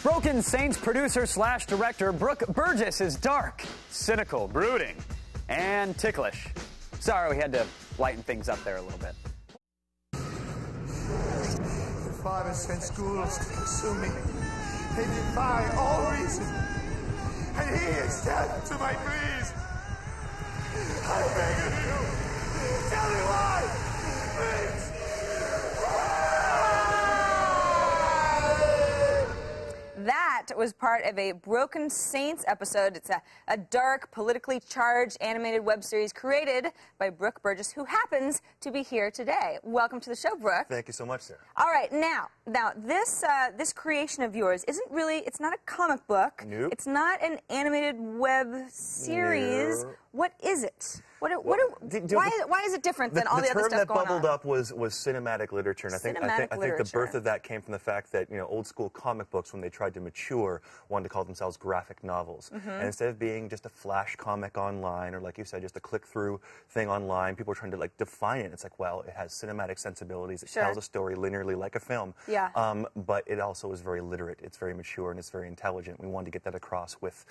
Broken Saints producer/director Brooke Burgess is dark, cynical, brooding, and ticklish. Sorry, we had to lighten things up there a little bit. The Father sent schools to consume me. They defy all reason. And he is deaf to my pleas. I beg of you, tell me why. Please. That was part of a Broken Saints episode. It's a dark, politically charged animated web series created by Brooke Burgess, who happens to be here today. Welcome to the show, Brooke. Thank you so much, Sarah. All right, now this creation of yours isn't really, it's not a comic book. Nope. It's not an animated web series. No. What is it? Why is it different than all the other stuff going on? The term that bubbled up was cinematic literature, and I think the birth of that came from the fact that, you know, old school comic books, when they tried to mature, wanted to call themselves graphic novels. And instead of being just a flash comic online, or like you said, just a click-through thing online, people were trying to like define it. It's like, well, it has cinematic sensibilities. It tells a story linearly like a film. Yeah. But it also is very literate. It's very mature and it's very intelligent. We wanted to get that across with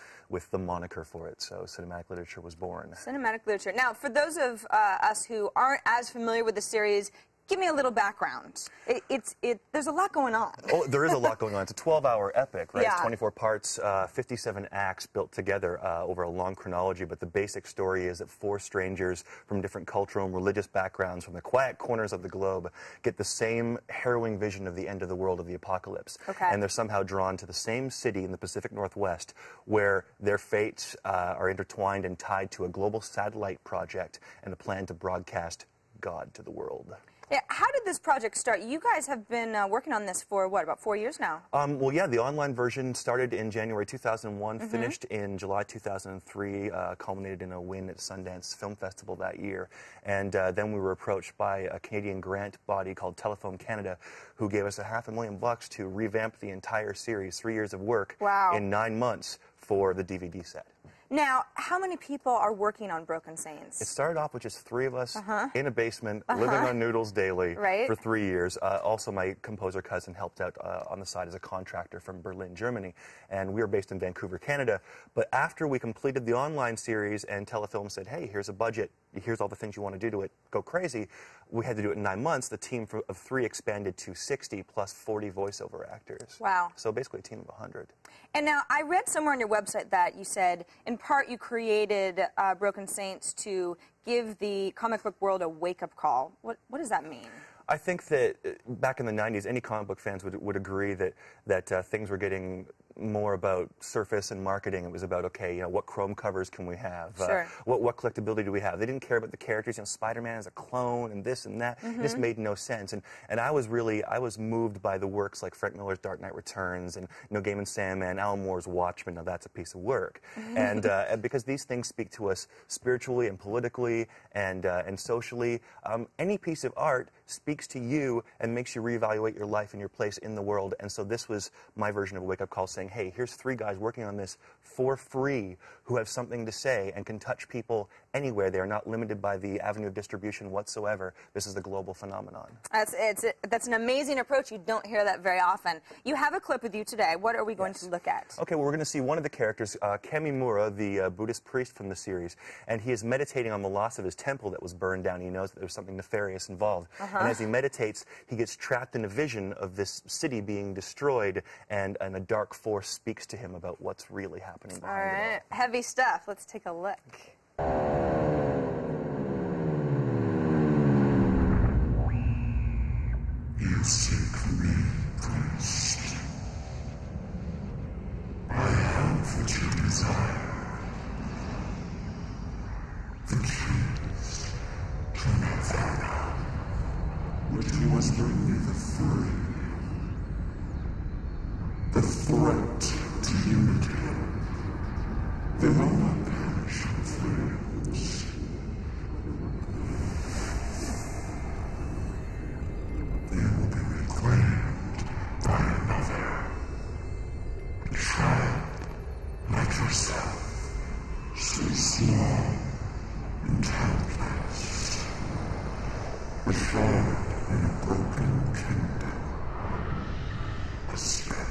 the moniker for it. So cinematic literature was born. Cinematic literature. Now, for those of us who aren't as familiar with the series, give me a little background. There's a lot going on. Oh, there is a lot going on. It's a 12-hour epic, right? Yeah. It's 24 parts, 57 acts built together over a long chronology, but the basic story is that 4 strangers from different cultural and religious backgrounds from the quiet corners of the globe get the same harrowing vision of the end of the world, of the apocalypse. Okay. And they're somehow drawn to the same city in the Pacific Northwest where their fates are intertwined and tied to a global satellite project and a plan to broadcast God to the world. Yeah, how did this project start? You guys have been working on this for, what, about 4 years now? Well, yeah, the online version started in January 2001, finished in July 2003, culminated in a win at Sundance Film Festival that year. And then we were approached by a Canadian grant body called Telephone Canada, who gave us $500,000 to revamp the entire series, 3 years of work in 9 months for the DVD set. Now, how many people are working on Broken Saints? It started off with just 3 of us in a basement, living on noodles daily for 3 years. Also, my composer cousin helped out on the side as a contractor from Berlin, Germany. And we were based in Vancouver, Canada. But after we completed the online series and Telefilm said, hey, here's a budget, here's all the things you want to do to it, go crazy, we had to do it in 9 months. The team of 3 expanded to 60 plus 40 voiceover actors. Wow. So basically a team of 100. And now, I read somewhere on your website that you said, in part, you created Broken Saints to give the comic book world a wake-up call. What does that mean? I think that back in the 90s, any comic book fans would agree that things were getting more about surface and marketing. It was about, okay, you know, what Chrome covers can we have? Sure. What collectability do we have? They didn't care about the characters. You know, Spider-Man is a clone and this and that. It just made no sense. And I was moved by the works like Frank Miller's Dark Knight Returns and Neil Gaiman's Sandman, Alan Moore's Watchmen. Now that's a piece of work. And because these things speak to us spiritually and politically and socially, any piece of art speaks to you and makes you reevaluate your life and your place in the world. And so this was my version of a wake-up call saying, hey, here's 3 guys working on this for free who have something to say and can touch people anywhere. They are not limited by the avenue of distribution whatsoever. This is the global phenomenon. That's an amazing approach. You don't hear that very often. You have a clip with you today. What are we going to look at? Okay, well, we're going to see one of the characters, Kamimura, the Buddhist priest from the series, and he is meditating on the loss of his temple that was burned down. He knows that there's something nefarious involved. And as he meditates, he gets trapped in a vision of this city being destroyed, and a dark force speaks to him about what's really happening behind it all. Heavy stuff. Let's take a look. You seek me, priest. I have what you desire. The keys to Nirvana. But you must bring me the 3. The threat to unity. They will not perish in flames. They will be reclaimed by another. A tribe like yourself, so small and helpless. A shard in a broken kingdom. A speck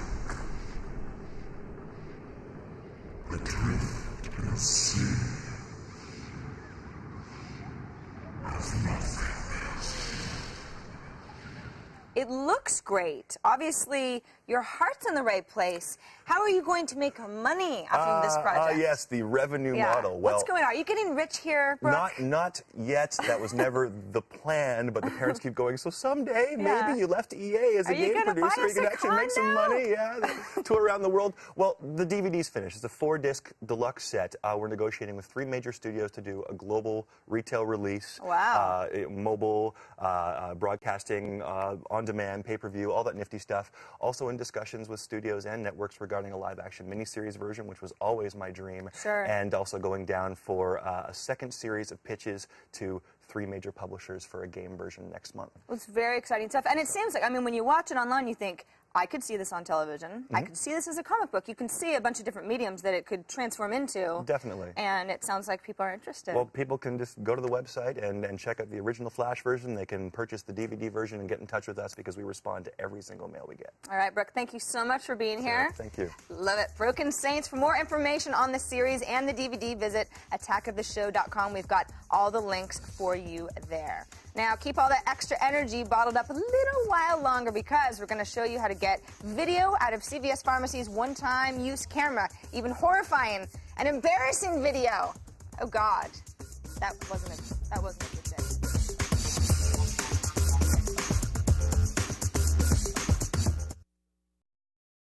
It looks great. Obviously, your heart's in the right place. How are you going to make money off of this project? Yes, the revenue model. Well, what's going on? Are you getting rich here, Brooke? Not yet. That was never the plan, but the parents keep going, so someday, maybe you left EA as a game producer, you can actually make some money. Yeah, tour around the world. Well, the DVD's finished. It's a 4-disc deluxe set. We're negotiating with 3 major studios to do a global retail release. Wow. Mobile, broadcasting, on-demand, pay-per-view, all that nifty stuff. Also in discussions with studios and networks regarding a live-action miniseries version, which was always my dream. Sure. And also going down for a second series of pitches to 3 major publishers for a game version next month. Well, it's very exciting stuff. And it seems like, I mean, when you watch it online, you think, I could see this on television. I could see this as a comic book. You can see a bunch of different mediums that it could transform into. Definitely. And it sounds like people are interested. Well, people can just go to the website and check out the original Flash version. They can purchase the DVD version and get in touch with us because we respond to every single mail we get. All right, Brooke, thank you so much for being here. Thank you. Love it. Broken Saints. For more information on the series and the DVD, visit attackoftheshow.com. We've got all the links for you there. Now, keep all that extra energy bottled up a little while longer because we're going to show you how to get video out of CVS Pharmacy's one-time use camera. Even horrifying and embarrassing video. Oh, God. That wasn't a good